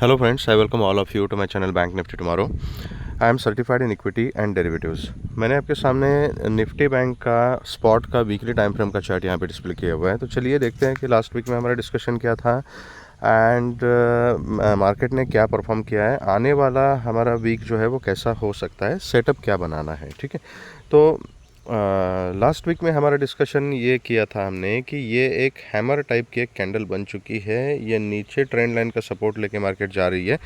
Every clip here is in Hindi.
Hello friends, I welcome all of you to my channel Bank Nifty Tomorrow. I am certified in equity and derivatives. मैंने आपके सामने निफ्टी बैंक का स्पॉट का वीकली टाइम फ्रेम का चार्ट यहाँ पे डिस्प्ले किया हुआ है। तो चलिए देखते हैं कि लास्ट वीक में हमारा डिस्कशन क्या था एंड मार्केट ने क्या परफॉर्म किया है, आने वाला हमारा वीक जो है वो कैसा हो सकता है, सेटअप क्या बनाना है। ठीक है, तो लास्ट वीक में हमारा डिस्कशन ये किया था हमने कि ये एक हैमर टाइप की एक कैंडल बन चुकी है। ये नीचे ट्रेंड लाइन का सपोर्ट लेके मार्केट जा रही है।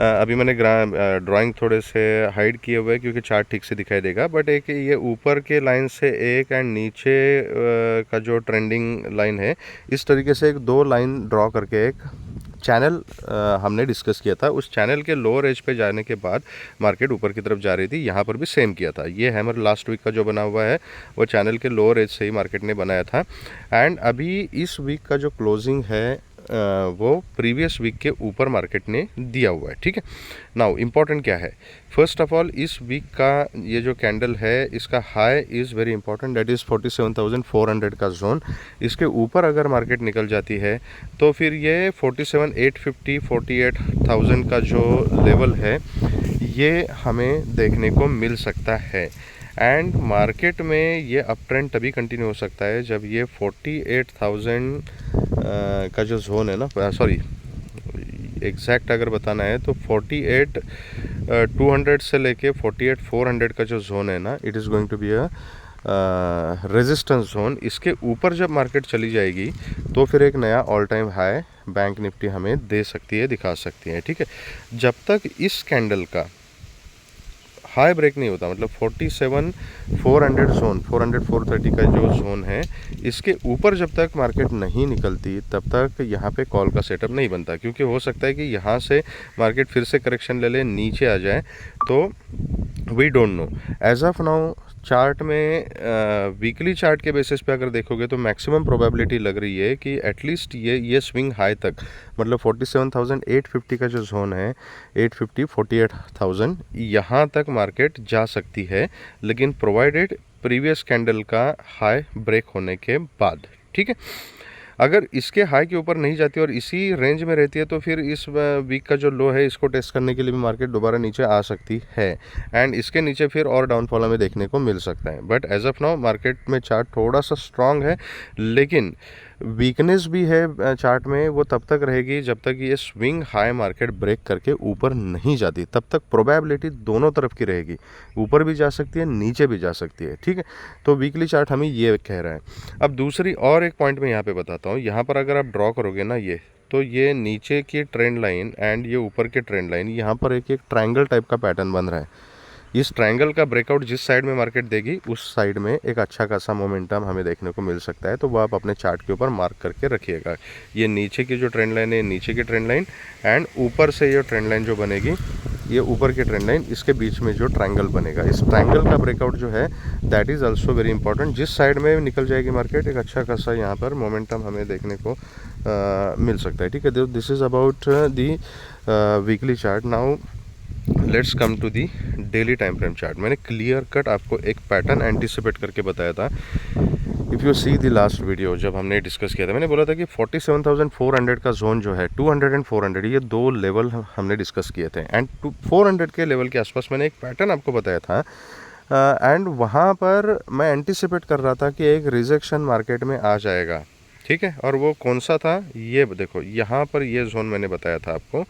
अभी मैंने ड्राइंग थोड़े से हाइड किए हुए क्योंकि चार्ट ठीक से दिखाई देगा, बट एक ये ऊपर के लाइन से एक एंड नीचे का जो ट्रेंडिंग लाइन है, इस तरीके से एक दो लाइन ड्रॉ करके एक चैनल हमने डिस्कस किया था। उस चैनल के लोअर एज पे जाने के बाद मार्केट ऊपर की तरफ जा रही थी। यहाँ पर भी सेम किया था। ये हैमर लास्ट वीक का जो बना हुआ है वो चैनल के लोअर एज से ही मार्केट ने बनाया था। एंड अभी इस वीक का जो क्लोजिंग है वो प्रीवियस वीक के ऊपर मार्केट ने दिया हुआ है। ठीक है, नाउ इम्पॉर्टेंट क्या है, फर्स्ट ऑफ ऑल इस वीक का ये जो कैंडल है इसका high is very important, that is 47,400 का जोन। इसके ऊपर अगर मार्केट निकल जाती है तो फिर ये 47,850 48,000 का जो लेवल है ये हमें देखने को मिल सकता है। एंड मार्केट में ये अप ट्रेंड तभी कंटिन्यू हो सकता है जब ये 48,000 का जो जोन है ना, सॉरी एग्जैक्ट अगर बताना है तो 48,200 से लेके 48,400 का जो जोन है ना, it is going to be a resistance zone. इसके ऊपर जब मार्केट चली जाएगी तो फिर एक नया all time high bank Nifty हमें दे सकती है, दिखा सकती है। ठीक है, जब तक इस कैंडल का हाई ब्रेक नहीं होता, मतलब 47,400 जोन, 400-430 का जो जोन है, इसके ऊपर जब तक मार्केट नहीं निकलती तब तक यहाँ पे कॉल का सेटअप नहीं बनता। क्योंकि हो सकता है कि यहाँ से मार्केट फिर से करेक्शन ले ले, नीचे आ जाए, तो we don't know. As of now chart में वीकली चार्ट के बेसिस पे अगर देखोगे तो मैक्सिमम प्रोबेबिलिटी लग रही है कि एटलीस्ट ये स्विंग हाई तक, मतलब 47,850 का जो जोन है, 850 48,000 यहाँ तक मार्केट जा सकती है, लेकिन प्रोवाइडेड प्रीवियस कैंडल का हाई ब्रेक होने के बाद। ठीक है, अगर इसके हाई के ऊपर नहीं जाती और इसी रेंज में रहती है तो फिर इस वीक का जो लो है इसको टेस्ट करने के लिए भी मार्केट दोबारा नीचे आ सकती है एंड इसके नीचे फिर और डाउनफॉल हमें देखने को मिल सकता है। But as of now market में चार्ट थोड़ा सा स्ट्रांग है, लेकिन वीकनेस भी है चार्ट में, वो तब तक रहेगी जब तक ये स्विंग हाई मार्केट ब्रेक करके ऊपर नहीं जाती। तब तक प्रोबेबिलिटी दोनों तरफ की रहेगी, ऊपर भी जा सकती है, नीचे भी जा सकती है। ठीक है, तो वीकली चार्ट हमें ये कह रहा है। अब दूसरी और एक पॉइंट मैं यहाँ पे बताता हूँ। यहाँ पर अगर आप ड्रॉ करोगे ना ये, तो ये नीचे की ट्रेंड लाइन एंड ये ऊपर के ट्रेंड लाइन, यहाँ पर एक ट्रायंगल टाइप का पैटर्न बन रहा है। इस ट्रायंगल का ब्रेकआउट जिस साइड में मार्केट देगी उस साइड में एक अच्छा खासा मोमेंटम हमें देखने को मिल सकता है। तो वो आप अपने चार्ट के ऊपर मार्क करके रखिएगा। ये नीचे की जो ट्रेंड लाइन है, नीचे की ट्रेंड लाइन, एंड ऊपर से ये ट्रेंड लाइन जो बनेगी, ये ऊपर की ट्रेंड लाइन, इसके बीच में जो ट्रायंगल बनेगा, इस ट्रायंगल का ब्रेकआउट जो है that is also very important. जिस साइड में निकल जाएगी मार्केट, एक अच्छा खासा यहाँ पर मोमेंटम हमें देखने को मिल सकता है। ठीक है, this is about the weekly chart. Now let's come to the daily time frame chart. मैंने क्लियर कट आपको एक पैटर्न एंटिसिपेट करके बताया था। If you see the last video, जब हमने डिस्कस किया था, मैंने बोला था कि 47,400 का जोन जो है, 200 एंड 400, ये दो लेवल हमने डिस्कस किए थे। एंड 400 के लेवल के आसपास मैंने एक पैटर्न आपको बताया था एंड वहाँ पर मैं एंटिसिपेट कर रहा था कि एक रिजेक्शन मार्केट में आ जाएगा। ठीक है, और वो कौन सा था, ये देखो यहाँ पर ये जोन मैंने बताया था आपको,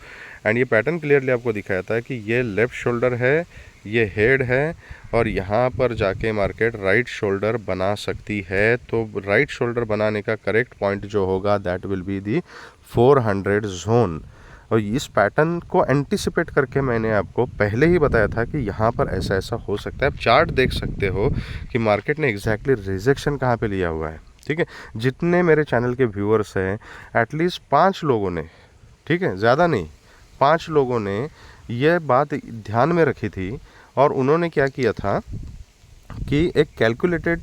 एंड ये पैटर्न क्लियरली आपको दिखाया था कि ये लेफ़्ट शोल्डर है, ये हेड है, और यहाँ पर जाके मार्केट राइट शोल्डर बना सकती है। तो राइट शोल्डर बनाने का करेक्ट पॉइंट जो होगा that will be the 400 zone. और इस पैटर्न को एंटिसिपेट करके मैंने आपको पहले ही बताया था कि यहाँ पर ऐसा ऐसा हो सकता है। आप चार्ट देख सकते हो कि मार्केट ने एग्जैक्टली रिजेक्शन कहाँ पे लिया हुआ है। ठीक है, जितने मेरे चैनल के व्यूअर्स हैं, एटलीस्ट 5 लोगों ने, ठीक है, ज़्यादा नहीं, 5 लोगों ने यह बात ध्यान में रखी थी और उन्होंने क्या किया था कि एक कैलकुलेटेड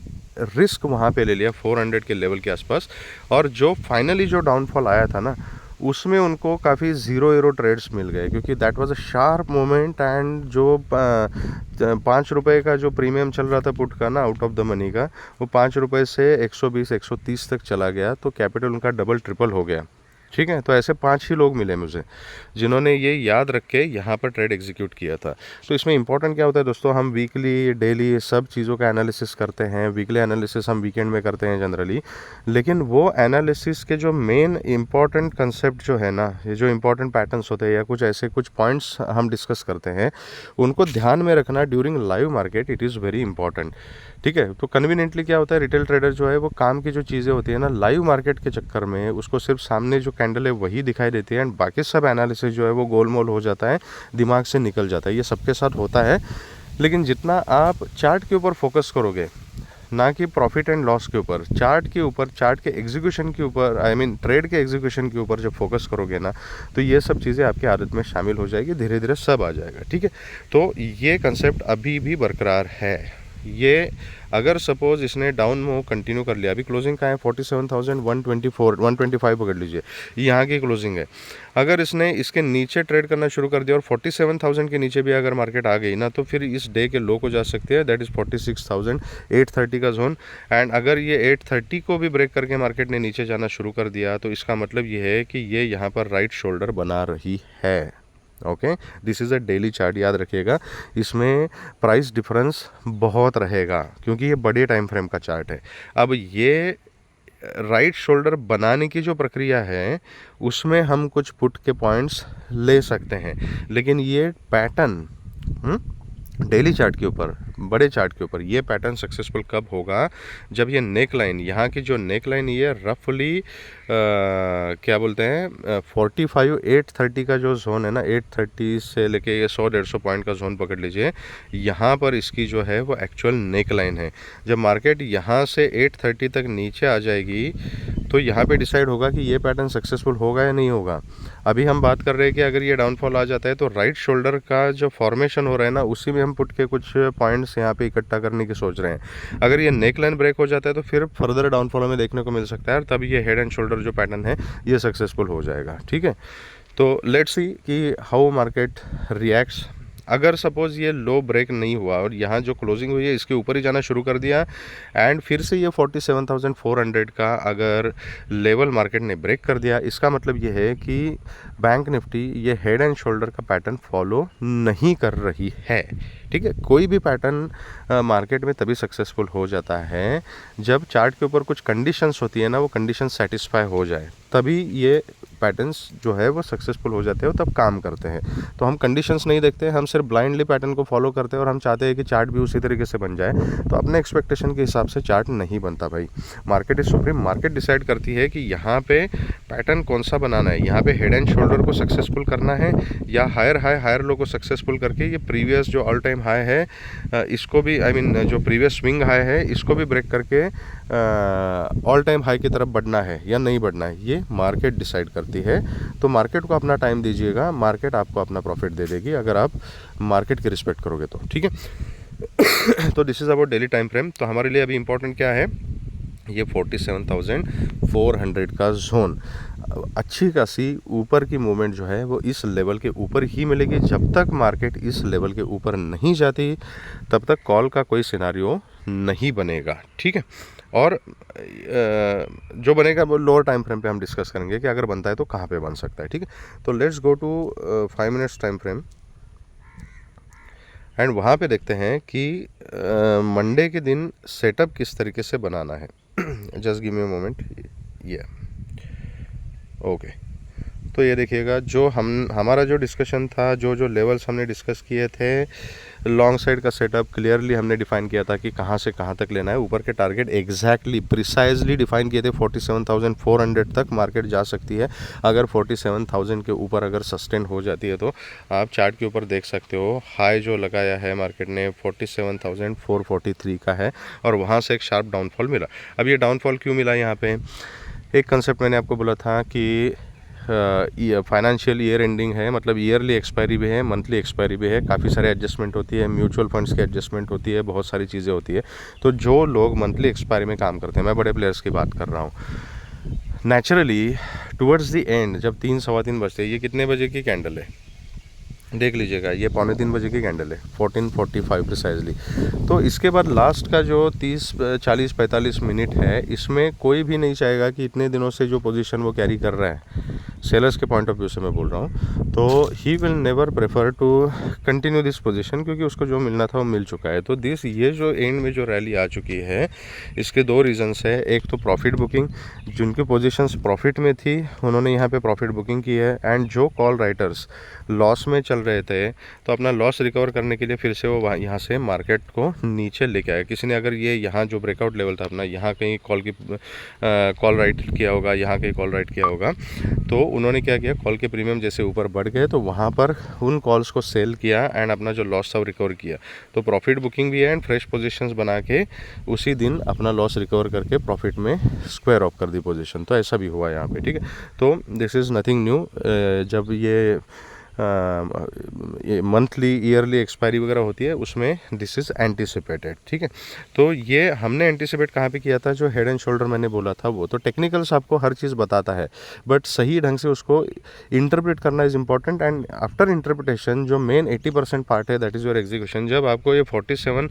रिस्क वहाँ पे ले लिया 400 के लेवल के आसपास। और जो फाइनली जो डाउनफॉल आया था ना, उसमें उनको काफ़ी ज़ीरो ट्रेड्स मिल गए, क्योंकि that was a sharp moment. And जो 5 रुपये का जो प्रीमियम चल रहा था पुट का ना, आउट ऑफ द मनी का, वो 5 रुपये से 120 130 तक चला गया। तो कैपिटल उनका डबल ट्रिपल हो गया। ठीक है। तो ऐसे 5 ही लोग मिले मुझे जिन्होंने ये याद रख के यहाँ पर ट्रेड एग्जीक्यूट किया था। तो इसमें इंपॉर्टेंट क्या होता है दोस्तों, हम वीकली डेली सब चीज़ों का एनालिसिस करते हैं। वीकली एनालिसिस हम वीकेंड में करते हैं जनरली, लेकिन वो एनालिसिस के जो मेन इंपॉर्टेंट कंसेप्ट जो है ना, ये जो इंपॉर्टेंट पैटर्न्स होते हैं या कुछ ऐसे कुछ पॉइंट्स हम डिस्कस करते हैं, उनको ध्यान में रखना during live market, it is very important. ठीक है। तो कन्वीनियंटली क्या होता है, रिटेल ट्रेडर जो है वो काम की जो चीज़ें होती है ना, लाइव मार्केट के चक्कर में उसको सिर्फ सामने जो कैंडल है वही दिखाई देती है एंड बाकी सब एनालिसिस जो है वो गोलमोल हो जाता है, दिमाग से निकल जाता है। ये सबके साथ होता है। लेकिन जितना आप चार्ट के ऊपर फोकस करोगे, ना कि प्रॉफिट एंड लॉस के ऊपर, चार्ट के ऊपर, चार्ट के एग्जीक्यूशन के ऊपर, आई मीन ट्रेड के एग्जीक्यूशन के ऊपर जब फोकस करोगे ना, तो ये सब चीज़ें आपकी आदत में शामिल हो जाएगी, धीरे धीरे सब आ जाएगा। ठीक है। तो ये कंसेप्ट अभी भी बरकरार है। ये अगर सपोज इसने डाउन मूव कंटिन्यू कर लिया, अभी क्लोजिंग का है 47,124 125 पकड़ लीजिए, यहाँ की क्लोजिंग है। अगर इसने इसके नीचे ट्रेड करना शुरू कर दिया और 47,000 के नीचे भी अगर मार्केट आ गई ना, तो फिर इस डे के लो को जा सकती है, दैट इज़ 46,830 का जोन। एंड अगर ये 830 को भी ब्रेक करके मार्केट ने नीचे जाना शुरू कर दिया, तो इसका मतलब ये है कि ये यहाँ पर राइट शोल्डर बना रही है। Okay, this is a daily chart, याद रखिएगा। इसमें प्राइस डिफरेंस बहुत रहेगा क्योंकि ये बड़े टाइम फ्रेम का चार्ट है। अब ये राइट शोल्डर बनाने की जो प्रक्रिया है उसमें हम कुछ पुट के पॉइंट्स ले सकते हैं, लेकिन ये पैटर्न डेली चार्ट के ऊपर, बड़े चार्ट के ऊपर ये पैटर्न सक्सेसफुल कब होगा, जब ये नेक लाइन, यहाँ की जो नेक लाइन, ये रफली क्या बोलते हैं 45,830 का जो जोन है ना, 830 से लेके ये 100-150 पॉइंट का जोन पकड़ लीजिए, यहाँ पर इसकी जो है वो एक्चुअल नेक लाइन है। जब मार्केट यहाँ से 830 तक नीचे आ जाएगी तो यहाँ पे डिसाइड होगा कि ये पैटर्न सक्सेसफुल होगा या नहीं होगा। अभी हम बात कर रहे हैं कि अगर ये डाउनफॉल आ जाता है तो राइट शोल्डर का जो फॉर्मेशन हो रहा है ना, उसी में हम पुट के कुछ पॉइंट्स यहाँ पे इकट्ठा करने की सोच रहे हैं। अगर ये नेक लाइन ब्रेक हो जाता है तो फिर फर्दर डाउनफॉल हमें देखने को मिल सकता है, तब ये हेड एंड शोल्डर जो पैटर्न है ये सक्सेसफुल हो जाएगा। ठीक है। तो लेट्स सी कि हाउ मार्केट रिएक्ट्स। अगर सपोज़ ये लो ब्रेक नहीं हुआ और यहाँ जो क्लोजिंग हुई है इसके ऊपर ही जाना शुरू कर दिया एंड फिर से ये 47,400 का अगर लेवल मार्केट ने ब्रेक कर दिया, इसका मतलब ये है कि बैंक निफ्टी ये हेड एंड शोल्डर का पैटर्न फॉलो नहीं कर रही है। ठीक है। कोई भी पैटर्न मार्केट में तभी सक्सेसफुल हो जाता है जब चार्ट के ऊपर कुछ कंडीशंस होती है ना, वो कंडीशन सेटिस्फाई हो जाए, तभी ये पैटर्न्स जो है वो सक्सेसफुल हो जाते हैं, तब काम करते हैं। तो हम कंडीशंस नहीं देखते, हम सिर्फ ब्लाइंडली पैटर्न को फॉलो करते हैं और हम चाहते हैं कि चार्ट भी उसी तरीके से बन जाए, तो अपने एक्सपेक्टेशन के हिसाब से चार्ट नहीं बनता भाई। Market is supreme, market decide करती है कि यहाँ पे पैटर्न कौन सा बनाना है, यहाँ पे हेड एंड शोल्डर को सक्सेसफुल करना है या हायर हाई हायर लो को सक्सेसफुल करके ये प्रीवियस जो ऑल टाइम हाई है इसको भी, आई मीन जो प्रीवियस स्विंग हाई है इसको भी ब्रेक करके ऑल टाइम हाई की तरफ बढ़ना है या नहीं बढ़ना है, ये मार्केट डिसाइड करती है। तो मार्केट को अपना टाइम दीजिएगा, मार्केट आपको अपना प्रॉफिट दे देगी अगर आप मार्केट की रिस्पेक्ट करोगे तो। ठीक है। तो this is about daily time frame. तो हमारे लिए अभी इंपॉर्टेंट क्या है, ये 47,400 का जोन, अच्छी खासी ऊपर की मूवमेंट जो है वो इस लेवल के ऊपर ही मिलेगी। जब तक मार्केट इस लेवल के ऊपर नहीं जाती तब तक कॉल का कोई सिनारियो नहीं बनेगा। ठीक है। और जो बनेगा वो लोअर टाइम फ्रेम पे हम डिस्कस करेंगे कि अगर बनता है तो कहाँ पे बन सकता है। ठीक है। तो let's go to 5 minutes time frame and वहाँ पे देखते हैं कि मंडे के दिन सेटअप किस तरीके से बनाना है। Just give me a moment. ये ओके। तो ये देखिएगा, जो हमारा जो डिस्कशन था, जो लेवल्स हमने डिस्कस किए थे, लॉन्ग साइड का सेटअप क्लियरली हमने डिफाइन किया था कि कहाँ से कहाँ तक लेना है। ऊपर के टारगेट एग्जैक्टली प्रिसाइजली डिफाइन किए थे, 47,400 तक मार्केट जा सकती है। अगर 47,000 के ऊपर अगर सस्टेन हो जाती है तो आप चार्ट के ऊपर देख सकते हो, हाई जो लगाया है मार्केट ने 47,443 का है और वहाँ से एक शार्प डाउनफॉल मिला। अब ये डाउनफॉल क्यों मिला, यहाँ पे एक कंसेप्ट मैंने आपको बोला था कि फाइनेंशियल ईयर एंडिंग है, मतलब ईयरली एक्सपायरी भी है, मंथली एक्सपायरी भी है, काफ़ी सारे एडजस्टमेंट होती है, म्यूचुअल फंड्स की एडजस्टमेंट होती है, बहुत सारी चीज़ें होती है। तो जो लोग मंथली एक्सपायरी में काम करते हैं, मैं बड़े प्लेयर्स की बात कर रहा हूँ, नेचुरली टुवर्ड्स द एंड जब 3 सवा 3 बजते हैं, ये कितने बजे की कैंडल है, देख लीजिएगा, ये 2:45 की कैंडल है, 14:45 प्रिसाइजली। तो इसके बाद लास्ट का जो 30 40 45 मिनट है, इसमें कोई भी नहीं चाहेगा कि इतने दिनों से जो पोजीशन वो कैरी कर रहा है, सेलर्स के पॉइंट ऑफ व्यू से मैं बोल रहा हूँ, तो he will never prefer to continue this position, क्योंकि उसको जो मिलना था वो मिल चुका है। तो ये जो एंड में जो रैली आ चुकी है, इसके दो रीजंस है। एक तो प्रॉफिट बुकिंग, जिनकी पोजीशंस प्रॉफिट में थी उन्होंने यहाँ पे प्रॉफिट बुकिंग की है, एंड जो कॉल राइटर्स लॉस में चल रहे थे तो अपना लॉस रिकवर करने के लिए फिर से वो यहाँ से मार्केट को नीचे लेके आया। किसी ने अगर ये यहाँ जो ब्रेकआउट लेवल था अपना, यहाँ कहीं कॉल राइट किया होगा, यहाँ कहीं कॉल राइट किया होगा, तो उन्होंने क्या किया, कॉल के प्रीमियम जैसे ऊपर बढ़ गए तो वहाँ पर उन कॉल्स को सेल किया एंड अपना जो लॉस था वो रिकवर किया। तो प्रॉफिट बुकिंग भी है एंड फ्रेश पोजीशंस बना के उसी दिन अपना लॉस रिकवर करके प्रॉफिट में स्क्वायर ऑफ कर दी पोजीशन। तो ऐसा भी हुआ यहाँ पे, ठीक है। तो दिस इज़ नथिंग न्यू। जब ये मंथली ईयरली एक्सपायरी वगैरह होती है उसमें दिस इज़ एंटिसिपेटेड, ठीक है। तो ये हमने एंटिसिपेट कहाँ पे किया था, जो हेड एंड शोल्डर मैंने बोला था वो। तो टेक्निकल्स आपको हर चीज़ बताता है, बट सही ढंग से उसको इंटरप्रेट करना is important. And after interpretation जो मेन 80% पार्ट है दैट इज़ योर एग्जीक्यूशन। जब आपको ये 47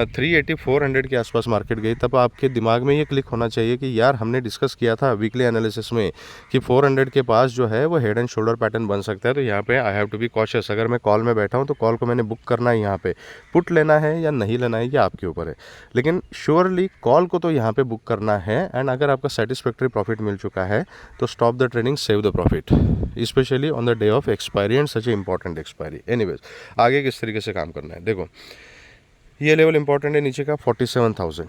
380 400 के आसपास मार्केट गई, तब आपके दिमाग में ये क्लिक होना चाहिए कि यार हमने डिस्कस किया था वीकली एनालिसिस में कि 400 के पास जो है वो हेड एंड शोल्डर पैटर्न बन सकता है। तो यहाँ पे I have to be cautious. अगर मैं कॉल में बैठा हूँ तो कॉल को मैंने बुक करना है, यहाँ पे पुट लेना है या नहीं लेना है ये आपके ऊपर है, लेकिन श्योरली कॉल को तो यहाँ पे बुक करना है। एंड अगर आपका सेटिस्फैक्ट्री प्रॉफिट मिल चुका है तो stop the trading, save the profit, specially on the day of expiry and such A important expiry. Anyways, आगे किस तरीके से काम करना है देखो, ये लेवल इंपॉर्टेंट है नीचे का 47,000,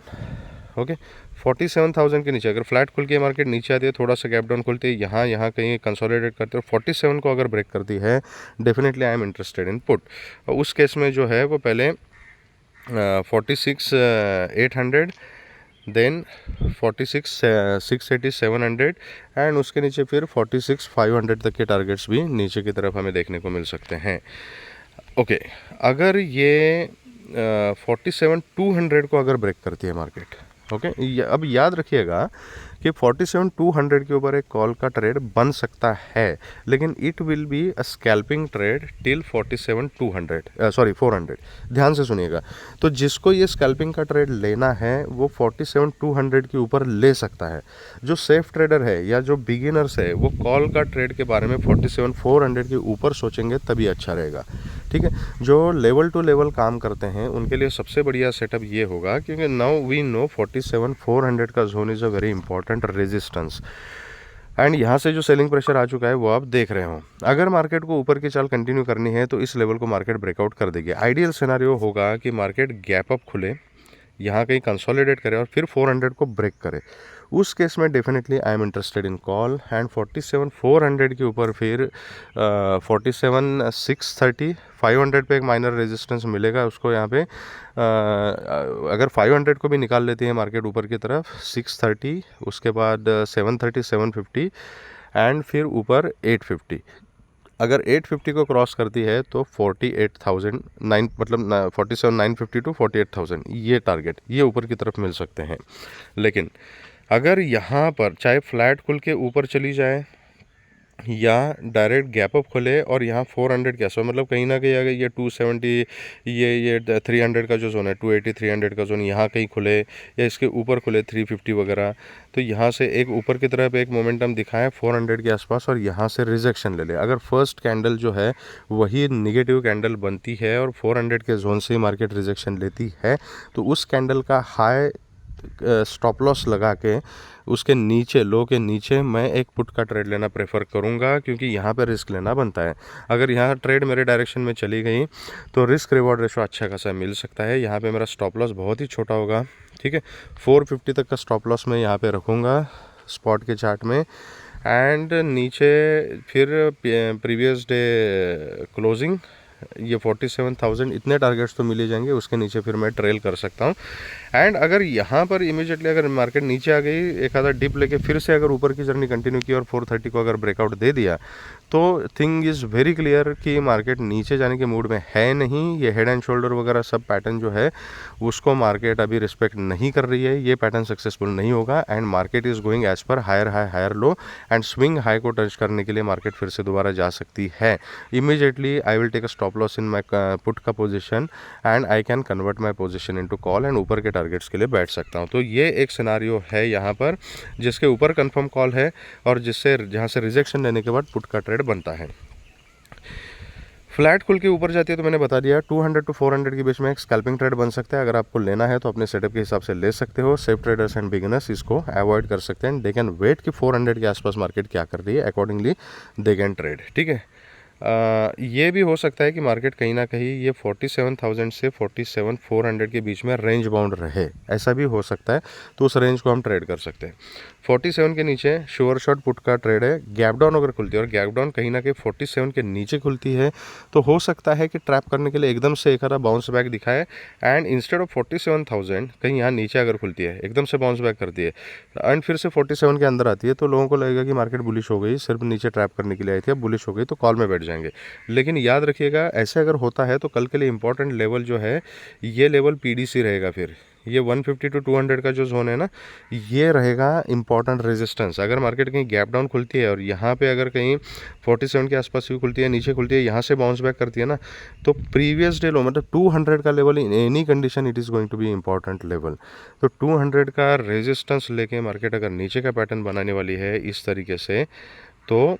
ओके। 47,000 के नीचे अगर फ्लैट खुल के मार्केट नीचे आती है, थोड़ा सा गैप डाउन खुलती है, यहाँ कहीं कंसोलिडेट करते हो, 47 को अगर ब्रेक करती है, definitely I am interested in put. उस केस में जो है वो पहले 46,800, देन 46,680 700 एंड उसके नीचे फिर 46,500 तक के टारगेट्स भी नीचे की तरफ हमें देखने को मिल सकते हैं, ओके। अगर ये 47,200 को अगर ब्रेक करती है मार्केट, ओके, अब याद रखिएगा कि 47,200 के ऊपर एक कॉल का ट्रेड बन सकता है, लेकिन it will be a scalping trade till 400, ध्यान से सुनिएगा। तो जिसको ये स्कैल्पिंग का ट्रेड लेना है वो 47,200 के ऊपर ले सकता है। जो सेफ ट्रेडर है या जो बिगिनर्स है वो कॉल का ट्रेड के बारे में 47,400 के ऊपर सोचेंगे तभी अच्छा रहेगा, ठीक है। जो लेवल टू लेवल काम करते हैं उनके लिए सबसे बढ़िया सेटअप ये होगा, क्योंकि नाउ वी नो 47,400 का zone is a very important resistance, and यहाँ से जो सेलिंग प्रेशर आ चुका है वो आप देख रहे हो। अगर मार्केट को ऊपर की चाल कंटिन्यू करनी है तो इस लेवल को मार्केट ब्रेकआउट कर देगी। आइडियल सिनेरियो होगा कि मार्केट गैप अप खुले, यहाँ कहीं कंसोलिडेट करे और फिर 400 को ब्रेक करे। उस केस में definitely I am interested in call and 47,400 के ऊपर फिर 47,630 500 पे एक माइनर रेजिस्टेंस मिलेगा उसको यहाँ पे। अगर 500 को भी निकाल लेती है मार्केट ऊपर की तरफ, 630, उसके बाद 730 750 एंड फिर ऊपर 850। अगर 850 को क्रॉस करती है तो 48,009 मतलब 47,950 टू 48,000 ये टारगेट ये ऊपर की तरफ मिल सकते हैं। लेकिन अगर यहाँ पर चाहे फ्लैट खुल के ऊपर चली जाए या डायरेक्ट गैप अप खुले और यहाँ 400 के आसपास, मतलब कहीं ना कहीं अगर ये 270 ये 300 का जो जोन है 280 300 का जोन यहाँ कहीं खुले या इसके ऊपर खुले 350 वगैरह, तो यहाँ से एक ऊपर की तरफ एक मोमेंटम दिखाएं 400 के आसपास और यहाँ से रिजेक्शन ले ले। अगर फर्स्ट कैंडल जो है वही निगेटिव कैंडल बनती है और 400 के जोन से मार्केट रिजेक्शन लेती है, तो उस कैंडल का हाई स्टॉप लॉस लगा के उसके नीचे लो के नीचे मैं एक पुट का ट्रेड लेना प्रेफर करूंगा, क्योंकि यहाँ पे रिस्क लेना बनता है। अगर यहाँ ट्रेड मेरे डायरेक्शन में चली गई तो रिस्क रिवॉर्ड रेशो अच्छा खासा मिल सकता है। यहाँ पे मेरा स्टॉप लॉस बहुत ही छोटा होगा, ठीक है। 450 तक का स्टॉप लॉस मैं यहाँ पे रखूँगा स्पॉट के चार्ट में, एंड नीचे फिर प्रीवियस डे क्लोजिंग ये 47,000 इतने टारगेट्स तो मिल ही जाएंगे, उसके नीचे फिर मैं ट्रेल कर सकता हूँ। एंड अगर यहाँ पर इमीडिएटली अगर मार्केट नीचे आ गई, एक आधा डिप लेके फिर से अगर ऊपर की जर्नी कंटिन्यू की और 430 को अगर ब्रेकआउट दे दिया तो थिंग इज़ वेरी क्लियर कि मार्केट नीचे जाने के मूड में है नहीं। ये हेड एंड शोल्डर वगैरह सब पैटर्न जो है उसको मार्केट अभी रिस्पेक्ट नहीं कर रही है, ये पैटर्न सक्सेसफुल नहीं होगा and market is going as per higher high higher low and swing high को टच करने के लिए मार्केट फिर से दोबारा जा सकती है। Immediately I will take a stop loss in my put का position and I can convert my position into call and ऊपर के टारगेट्स के लिए बैठ सकता हूँ। तो ये एक सिनारियो है यहाँ पर जिसके ऊपर कंफर्म कॉल है और जिससे जहाँ से रिजेक्शन लेने के बाद पुट का ट्रेड बनता है। फ्लैट खुल के ऊपर जाती है तो मैंने बता दिया 200 टू 400 के बीच में एक स्कैल्पिंग ट्रेड बन सकता है। अगर आपको लेना है तो अपने सेटअप के हिसाब से ले सकते हो। सेफ ट्रेडर्स एंड बिगिनर्स इसको अवॉइड कर सकते हैं। दे कैन वेट कि 400 के आसपास मार्केट क्या कर रही है, अकॉर्डिंगली दे कैन ट्रेड। ठीक है, ये भी हो सकता है कि मार्केट कहीं ना कहीं ये 47,000 से 47,400 के बीच में रेंज बाउंड रहे, ऐसा भी हो सकता है। तो उस रेंज को हम ट्रेड कर सकते हैं। 47 के नीचे श्योर शॉट पुट का ट्रेड है। गैप डाउन अगर खुलती है और गैप डाउन कहीं ना कहीं 47 के नीचे खुलती है तो हो सकता है कि ट्रैप करने के लिए एकदम से एक आधा बाउंस बैक दिखाए एंड इंस्टेड ऑफ 47,000 कहीं यहाँ नीचे अगर खुलती है, एकदम से बाउंस बैक करती है एंड फिर से 47 के अंदर आती है तो लोगों को लगेगा कि मार्केट बुलिश हो गई, सिर्फ नीचे ट्रैप करने के लिए आई थी, अब बुलिश हो गई तो कॉल में बैठ जाएंगे। लेकिन याद रखिएगा ऐसे अगर होता है तो कल के लिए इंपॉर्टेंट लेवल जो है ये लेवल पीडीसी रहेगा। फिर ये 150 टू 200 का जो जोन है ना, ये रहेगा इंपॉर्टेंट रेजिस्टेंस। अगर मार्केट कहीं गैप डाउन खुलती है और यहाँ पे अगर कहीं 47 के आसपास भी खुलती है, नीचे खुलती है, यहाँ से बाउंस बैक करती है ना, तो प्रीवियस डे लो मतलब 200 का level in any condition it is going to be important level. तो 200 का रेजिस्टेंस लेके मार्केट अगर नीचे का पैटर्न बनाने वाली है इस तरीके से, तो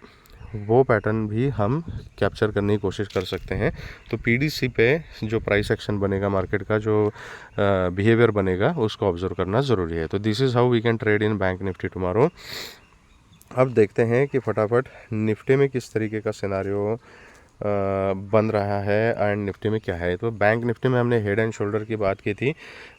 वो पैटर्न भी हम कैप्चर करने की कोशिश कर सकते हैं। तो पीडीसी पे जो प्राइस एक्शन बनेगा, मार्केट का जो बिहेवियर बनेगा, उसको ऑब्जर्व करना ज़रूरी है। तो this is how we can trade in Bank Nifty tomorrow. अब देखते हैं कि फटाफट निफ्टी में किस तरीके का सिनारियो बन रहा है एंड निफ्टी में क्या है। तो बैंक निफ्टी में हमने हेड एंड शोल्डर की बात की थी।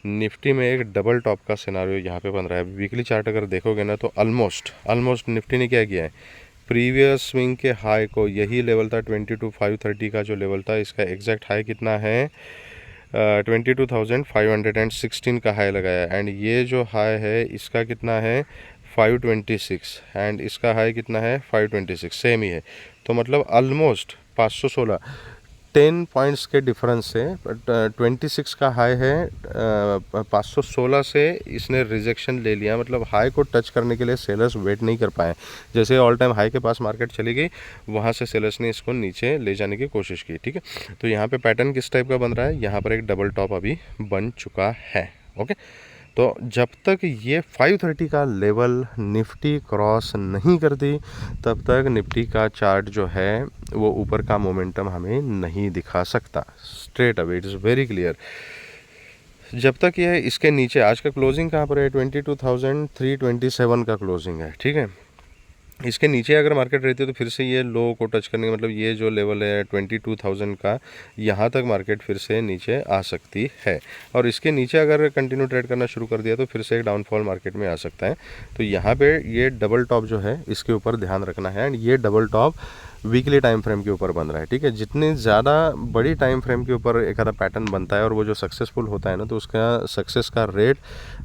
निफ्टी में एक डबल टॉप का सिनारियो यहाँ पे बन रहा है। वीकली चार्ट अगर देखोगे ना तो ऑलमोस्ट निफ्टी ने क्या किया है, प्रीवियस स्विंग के हाई को, यही लेवल था 22,530 का जो लेवल था, इसका एग्जैक्ट हाई कितना है 22,516 का हाई लगाया एंड ये जो हाई है इसका कितना है 526 एंड इसका हाई कितना है 526, सेम ही है। तो मतलब ऑलमोस्ट 516 10 पॉइंट्स के डिफरेंस से 26 का हाई है, 516 से इसने रिजेक्शन ले लिया। मतलब हाई को टच करने के लिए सेलर्स वेट नहीं कर पाए। जैसे ऑल टाइम हाई के पास मार्केट चली गई, वहाँ से सेलर्स ने इसको नीचे ले जाने की कोशिश की। ठीक है, तो यहाँ पे पैटर्न किस टाइप का बन रहा है, यहाँ पर एक डबल टॉप अभी बन चुका है। ओके, तो जब तक ये 530 का लेवल निफ्टी क्रॉस नहीं करती तब तक निफ्टी का चार्ट जो है वो ऊपर का मोमेंटम हमें नहीं दिखा सकता straight away. It is very clear. जब तक ये इसके नीचे, आज का क्लोजिंग कहाँ पर है 22,327 का क्लोजिंग है। ठीक है, इसके नीचे अगर मार्केट रहती है तो फिर से ये लो को टच करने का मतलब ये जो लेवल है 22,000 का, यहाँ तक मार्केट फिर से नीचे आ सकती है। और इसके नीचे अगर कंटिन्यू ट्रेड करना शुरू कर दिया तो फिर से एक डाउनफॉल मार्केट में आ सकता है। तो यहाँ पे ये डबल टॉप जो है इसके ऊपर ध्यान रखना है एंड ये double top weekly time frame के ऊपर बन रहा है। ठीक है, जितनी ज़्यादा बड़ी टाइम फ्रेम के ऊपर एक आधा पैटर्न बनता है और वो जो सक्सेसफुल होता है ना, तो उसका सक्सेस का रेट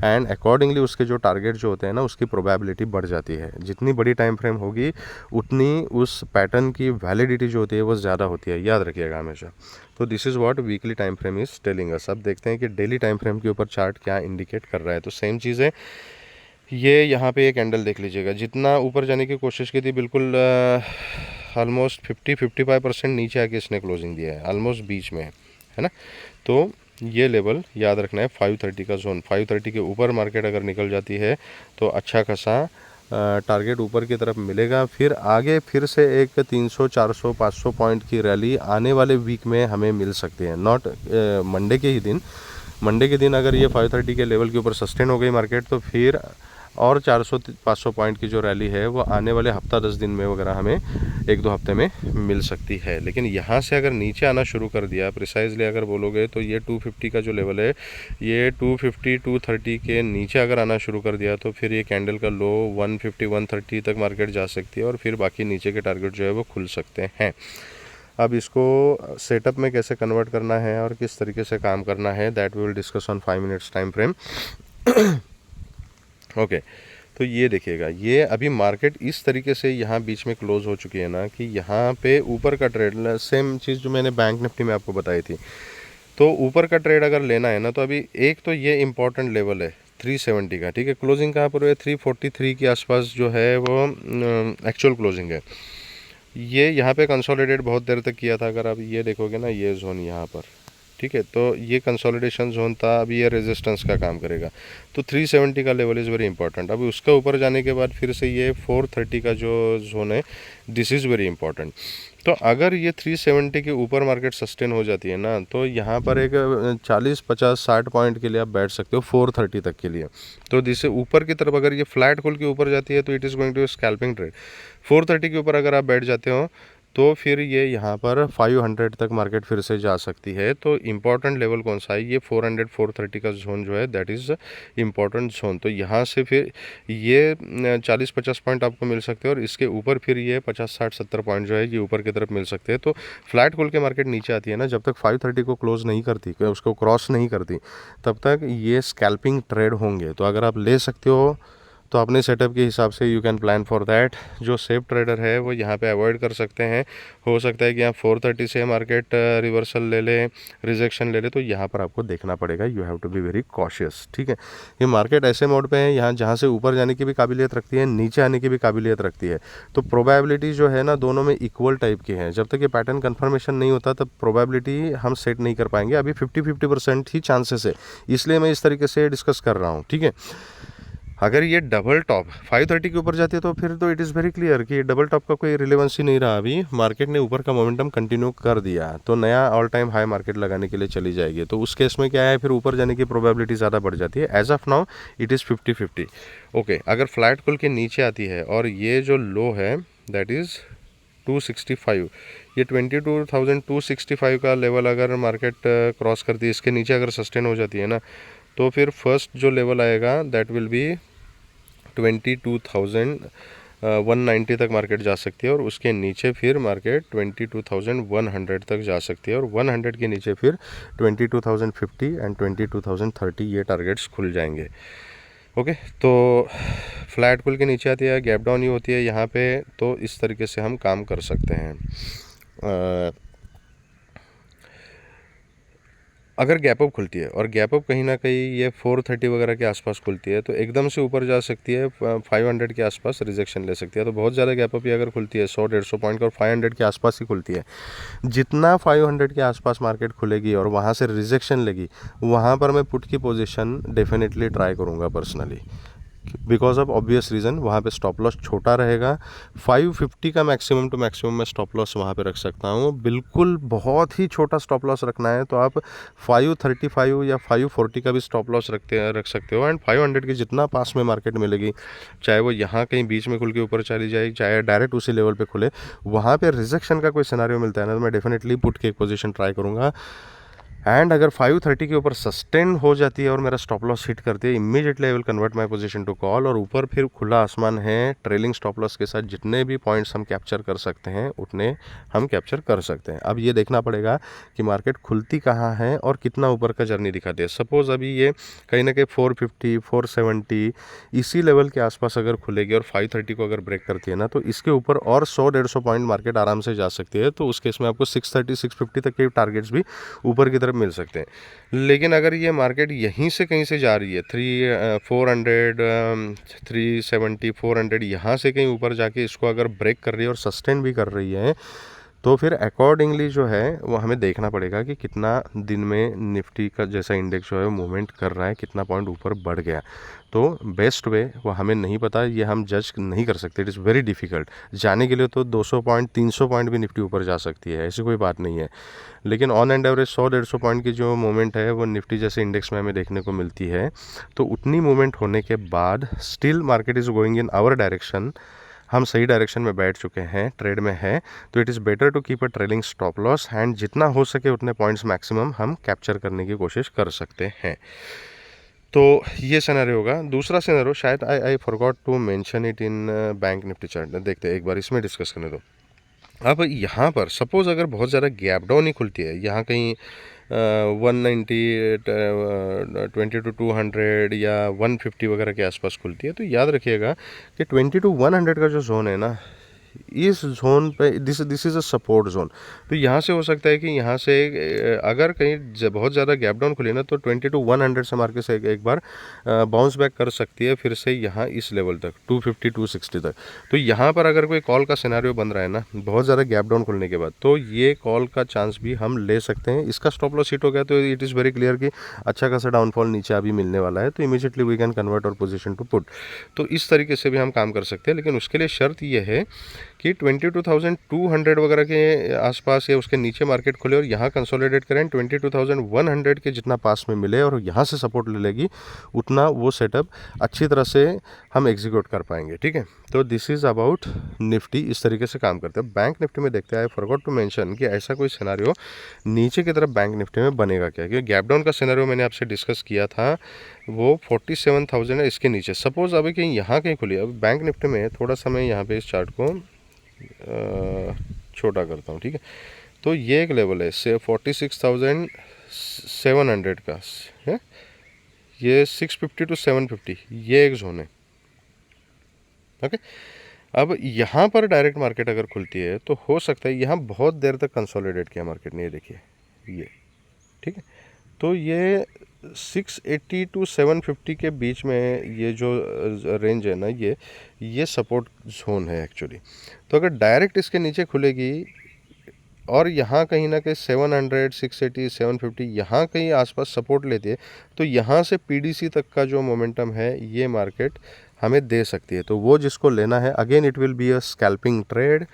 एंड अकॉर्डिंगली उसके जो टारगेट जो होते हैं ना, उसकी प्रोबेबिलिटी बढ़ जाती है। जितनी बड़ी टाइम फ्रेम होगी उतनी उस पैटर्न की वैलिडिटी जो होती है वो ज़्यादा होती है, याद रखिएगा हमेशा। तो this is what weekly time frame is telling us. अब देखते हैं कि डेली टाइम फ्रेम के ऊपर चार्ट क्या इंडिकेट कर रहा है। तो सेम चीज़ है, ये यहाँ पे एक कैंडल देख लीजिएगा, जितना ऊपर जाने की कोशिश की थी बिल्कुल ऑलमोस्ट 50-55% नीचे आके इसने क्लोजिंग दिया है, ऑलमोस्ट बीच में है ना। तो ये लेवल याद रखना है 530 का जोन। 530 के ऊपर मार्केट अगर निकल जाती है तो अच्छा खासा टारगेट ऊपर की तरफ मिलेगा। फिर आगे फिर से एक 300, 400, 500 पॉइंट की रैली आने वाले वीक में हमें मिल सकती है, नॉट मंडे के ही दिन। मंडे के दिन अगर ये 530 के लेवल के ऊपर सस्टेन हो गई मार्केट तो फिर और 400-500 पॉइंट की जो रैली है वो आने वाले हफ्ता 10 दिन में वगैरह हमें 1-2 हफ्ते में मिल सकती है। लेकिन यहाँ से अगर नीचे आना शुरू कर दिया, प्रिसाइजली अगर बोलोगे तो ये 250 का जो लेवल है, ये 250-230 के नीचे अगर आना शुरू कर दिया तो फिर ये कैंडल का लो 150-130 तक मार्केट जा सकती है और फिर बाकी नीचे के टारगेट जो है वो खुल सकते हैं। अब इसको सेटअप में कैसे कन्वर्ट करना है और किस तरीके से काम करना है, that we will discuss on 5 minutes time frame. Okay, तो ये देखिएगा, ये अभी मार्केट इस तरीके से यहाँ बीच में क्लोज हो चुकी है ना कि यहाँ पे ऊपर का ट्रेड, सेम चीज़ जो मैंने बैंक निफ्टी में आपको बताई थी, तो ऊपर का ट्रेड अगर लेना है ना तो अभी एक तो ये इम्पॉर्टेंट लेवल है 370 का, ठीक है। क्लोजिंग कहाँ पर हुआ है, 343 के आसपास जो है वो एक्चुअल क्लोजिंग है। ये यहाँ पे कंसोलिडेट बहुत देर तक किया था, अगर आप ये देखोगे ना, ये जोन यहाँ पर, ठीक है, तो ये कंसोलिडेशन जोन था, अभी ये रेजिस्टेंस का काम करेगा। तो 370 का लेवल इज़ वेरी इंपॉर्टेंट। अभी उसका ऊपर जाने के बाद फिर से ये 430 का जो जोन है, दिस इज़ वेरी इंपॉर्टेंट। तो अगर ये 370 के ऊपर मार्केट सस्टेन हो जाती है ना, तो यहाँ पर एक 40 50 60 पॉइंट के लिए आप बैठ सकते हो 430 तक के लिए। तो जिससे ऊपर की तरफ अगर ये फ्लैट खोल के ऊपर जाती है तो it is going to scalping trade. 430 के ऊपर अगर आप बैठ जाते हो तो फिर ये यहाँ पर 500 तक मार्केट फिर से जा सकती है। तो इम्पॉर्टेंट लेवल कौन सा है, ये 400 430 का जोन जो है, दैट इज़ इम्पॉर्टेंट जोन। तो यहाँ से फिर ये 40 50 पॉइंट आपको मिल सकते हैं और इसके ऊपर फिर ये 50 60 70 पॉइंट जो है ये ऊपर की तरफ मिल सकते हैं। तो फ्लैट खोल के मार्केट नीचे आती है ना, जब तक 530 को क्लोज नहीं करती, उसको क्रॉस नहीं करती, तब तक ये स्कैल्पिंग ट्रेड होंगे। तो अगर आप ले सकते हो तो अपने सेटअप के हिसाब से you can plan for that. जो सेफ ट्रेडर है वो यहाँ पे अवॉइड कर सकते हैं। हो सकता है कि यहाँ 430 से मार्केट रिवर्सल ले ले, रिजेक्शन ले ले, तो यहाँ पर आपको देखना पड़ेगा, you have to be very cautious, ठीक है। ये मार्केट ऐसे मोड पे है यहाँ जहाँ से ऊपर जाने की भी काबिलियत रखती है, नीचे आने की भी काबिलियत रखती है। तो प्रोबेबिलिटी जो है ना, दोनों में इक्वल टाइप की है। जब तक ये पैटर्न कन्फर्मेशन नहीं होता तब प्रोबेबिलिटी हम सेट नहीं कर पाएंगे। अभी 50-50% ही चांसेस है, इसलिए मैं इस तरीके से डिस्कस कर रहा हूँ, ठीक है। अगर ये डबल टॉप 530 के ऊपर जाती है तो फिर तो इट इज़ वेरी क्लियर कि डबल टॉप का कोई रिलेवेंस ही नहीं रहा। अभी मार्केट ने ऊपर का मोमेंटम कंटिन्यू कर दिया तो नया ऑल टाइम हाई मार्केट लगाने के लिए चली जाएगी। तो उस केस में क्या है, फिर ऊपर जाने की प्रोबेबिलिटी ज़्यादा बढ़ जाती है। As of now it is 50-50। Okay, अगर फ्लैट खोल के नीचे आती है और ये जो लो है दैट इज़ 265, ये 22,265 का लेवल अगर मार्केट क्रॉस करती है, इसके नीचे अगर सस्टेन हो जाती है ना, तो फिर फर्स्ट जो लेवल आएगा दैट विल बी 22,190 तक मार्केट जा सकती है और उसके नीचे फिर मार्केट 22,100 तक जा सकती है और 100 के नीचे फिर 22,050 एंड 22,030 ये टारगेट्स खुल जाएंगे। ओके, तो फ्लैट खुल के नीचे आती है, गैप डाउन ही होती है यहाँ पे, तो इस तरीके से हम काम कर सकते हैं। अगर गैप अप खुलती है और गैप अप कहीं ना कहीं ये 430 वगैरह के आसपास खुलती है तो एकदम से ऊपर जा सकती है, 500 के आसपास रिजेक्शन ले सकती है। तो बहुत ज़्यादा गैप अप ही अगर खुलती है 100-150 पॉइंट का और 500 के आसपास ही खुलती है, जितना 500 के आसपास मार्केट खुलेगी और वहाँ से रिजेक्शन लेगी, वहाँ पर मैं पुट की पोजीशन डेफिनेटली ट्राई करूँगा personally, because of obvious reason. वहाँ पे स्टॉप लॉस छोटा रहेगा, 550 का मैक्सिमम टू मैक्सिमम मैं स्टॉप लॉस वहाँ पे रख सकता हूँ। बिल्कुल बहुत ही छोटा स्टॉप लॉस रखना है तो आप 535 या 540 का भी स्टॉप लॉस रख सकते हो। एंड 500 की जितना पास में मार्केट मिलेगी, चाहे वो यहाँ कहीं बीच में खुल के ऊपर चली जाए, चाहे डायरेक्ट उसी लेवल पर खुले, वहाँ पर रिजेक्शन का कोई सिनारियो मिलता है ना, तो मैं डेफिनेटली पुट की एक पोजीशन ट्राई करूँगा। एंड अगर 530 के ऊपर सस्टेन हो जाती है और मेरा स्टॉप लॉस हिट करती है, immediately I will convert my position to call, और ऊपर फिर खुला आसमान है, ट्रेलिंग स्टॉप लॉस के साथ जितने भी पॉइंट्स हम कैप्चर कर सकते हैं उतने हम कैप्चर कर सकते हैं। अब ये देखना पड़ेगा कि मार्केट खुलती कहाँ है और कितना ऊपर का जर्नी दिखाती है। सपोज़ अभी ये कहीं ना कहीं 450 470 इसी लेवल के आसपास अगर खुलेगी और 530 को अगर ब्रेक करती है ना, तो इसके ऊपर और 100-150 पॉइंट मार्केट आराम से जा सकती है। तो उस केस में आपको 630 650 तक के टारगेट्स भी ऊपर की तरफ मिल सकते हैं। लेकिन अगर ये मार्केट यहीं से कहीं से जा रही है 400 370 400, यहाँ से कहीं ऊपर जाके इसको अगर ब्रेक कर रही है और सस्टेन भी कर रही है, तो फिर अकॉर्डिंगली जो है वो हमें देखना पड़ेगा कि कितना दिन में निफ्टी का जैसा इंडेक्स जो है मूवमेंट कर रहा है, कितना पॉइंट ऊपर बढ़ गया। तो बेस्ट वे वो हमें नहीं पता, ये हम जज नहीं कर सकते, इट इज़ वेरी डिफ़िकल्ट। जाने के लिए तो 200 पॉइंट 300 पॉइंट भी निफ्टी ऊपर जा सकती है, ऐसी कोई बात नहीं है। लेकिन ऑन एंड एवरेज 100-150 पॉइंट की जो मूवमेंट है वो निफ्टी जैसे इंडेक्स में हमें देखने को मिलती है। तो उतनी मूवमेंट होने के बाद still market is going in our direction, हम सही डायरेक्शन में बैठ चुके हैं, ट्रेड में है, तो it is better to keep a trailing stop loss and जितना हो सके उतने पॉइंट्स मैक्सिमम हम कैप्चर करने की कोशिश कर सकते हैं। तो ये सिनेरियो होगा। दूसरा सिनेरियो शायद I forgot to mention it in Bank Nifty chart, देखते हैं एक बार इसमें डिस्कस करने दो। अब यहाँ पर सपोज़ अगर बहुत ज़्यादा गैप डाउन ही खुलती है, यहाँ कहीं 190 20 to 200 या 150 वगैरह के आसपास खुलती है, तो याद रखिएगा कि 20 to 100 का जो जोन है ना, इस जोन पे this is a support zone. तो यहाँ से हो सकता है कि यहाँ से अगर कहीं बहुत ज़्यादा गैप डाउन खुली ना, तो 20 to 100 से मार्केट से एक बार बाउंस बैक कर सकती है फिर से यहाँ इस लेवल तक 250 260 तक। तो यहाँ पर अगर कोई कॉल का सिनेरियो बन रहा है ना बहुत ज़्यादा गैप डाउन खुलने के बाद, तो ये कॉल का चांस भी हम ले सकते हैं। इसका स्टॉप लॉस हिट हो गया तो इट इज़ वेरी क्लियर कि अच्छा खासा डाउनफॉल नीचे अभी मिलने वाला है, तो इमीडिएटली वी कैन कन्वर्ट और पोजीशन टू पुट। तो इस तरीके से भी हम काम कर सकते हैं, लेकिन उसके लिए शर्त ये है कि 22,200 वगैरह के आसपास या उसके नीचे मार्केट खुले और यहाँ कंसोलिडेट करें, 22,100 के जितना पास में मिले और यहाँ से सपोर्ट ले लेगी, उतना वो सेटअप अच्छी तरह से हम एग्जीक्यूट कर पाएंगे। ठीक है, तो दिस इज़ अबाउट निफ्टी, इस तरीके से काम करते हैं। बैंक निफ्टी में देखते हैं, आई फॉरगॉट टू मेंशन कि ऐसा कोई सिनेरियो नीचे की तरफ बैंक निफ्टी में बनेगा क्या, क्योंकि गैप डाउन का सिनेरियो मैंने आपसे डिस्कस किया था, वो 47,000 है, इसके नीचे सपोज अभी कहीं यहाँ कहीं खुली। अब बैंक निफ्टी में थोड़ा सा मैं यहाँ पे इस चार्ट को छोटा करता हूँ। ठीक है, तो ये एक लेवल है से 46,700 का है, ये 650 to 750 ये एक जोन है। ओके, अब यहाँ पर डायरेक्ट मार्केट अगर खुलती है तो हो सकता है यहाँ बहुत देर तक कंसोलिडेट किया मार्केट ने, ये देखिए ये। ठीक है, तो ये 680 to 750 के बीच में ये जो रेंज है ना, ये सपोर्ट जोन है एक्चुअली। तो अगर डायरेक्ट इसके नीचे खुलेगी और यहाँ कहीं ना कहीं 700 680 750 यहाँ कहीं आसपास सपोर्ट लेती है, तो यहाँ से पीडीसी तक का जो मोमेंटम है ये मार्केट हमें दे सकती है। तो वो जिसको लेना है, again it will be a scalping trade.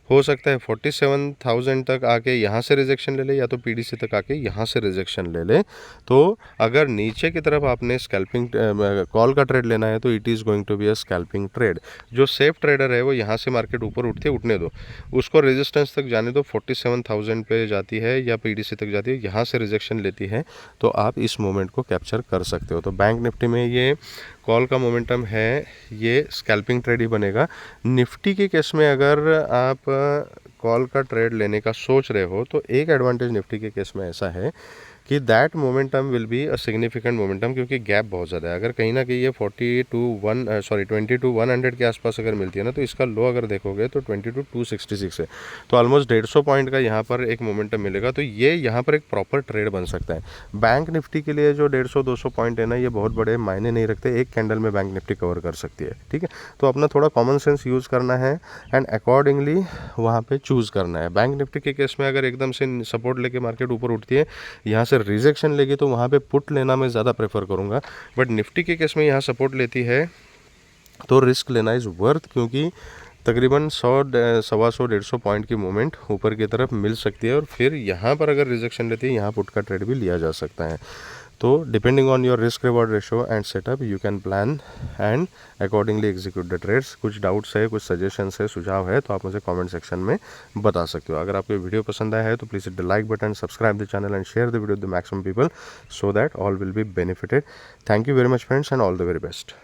हो सकता है 47,000 तक आके यहाँ से रिजेक्शन ले ले, या तो पीडीसी तक आके यहाँ से रिजेक्शन ले ले। तो अगर नीचे की तरफ आपने स्कैल्पिंग कॉल का ट्रेड लेना है तो it is going to be a scalping trade. जो सेफ ट्रेडर है वो यहाँ से मार्केट ऊपर उठते उठने दो, उसको रेजिस्टेंस तक जाने दो, 47,000 पे जाती है या पीडीसी तक जाती है, यहाँ से रिजेक्शन लेती है, तो आप इस मोमेंट को कैप्चर कर सकते हो। तो बैंक निफ्टी में ये कॉल का मोमेंटम है, ये स्कैल्पिंग ट्रेड ही बनेगा। निफ्टी के केस में अगर आप कॉल का ट्रेड लेने का सोच रहे हो, तो एक एडवांटेज निफ्टी के केस में ऐसा है कि that momentum will be a significant momentum, क्योंकि गैप बहुत ज़्यादा है। अगर कहीं ना कहीं ये 20 to 100 के आसपास अगर मिलती है ना, तो इसका लो अगर देखोगे तो 20 to 266 है, तो ऑलमोस्ट 150 पॉइंट का यहाँ पर एक मोमेंटम मिलेगा। तो ये यहाँ पर एक प्रॉपर ट्रेड बन सकता है। बैंक निफ्टी के लिए जो 150-200 पॉइंट है ना, ये बहुत बड़े मायने नहीं रखते, एक कैंडल में बैंक निफ्टी कवर कर सकती है। ठीक है, तो अपना थोड़ा कॉमन सेंस यूज़ करना है एंड अकॉर्डिंगली वहाँ पे चूज़ करना है। बैंक निफ्टी के केस में अगर एकदम से सपोर्ट लेके मार्केट ऊपर उठती है, यहाँ से रिजेक्शन लेगी, तो वहाँ पे पुट लेना मैं ज़्यादा प्रेफर करूँगा। बट निफ्टी के केस में यहाँ सपोर्ट लेती है तो रिस्क लेना इज़ वर्थ, क्योंकि तकरीबन 100 सवा 100 पॉइंट की मूवमेंट ऊपर की तरफ मिल सकती है, और फिर यहाँ पर अगर रिजेक्शन लेती है, यहाँ पुट का ट्रेड भी लिया जा सकता है। तो depending on your risk reward ratio and setup you can plan and accordingly execute the trades. कुछ डाउट्स है, कुछ सजेशंस है, सुझाव है, तो आप मुझे कमेंट सेक्शन में बता सकते हो। अगर आपको वीडियो पसंद आया है तो please hit the like button, subscribe the channel and share the video with the maximum people, so that all will be benefited. Thank you very much friends and all the very best.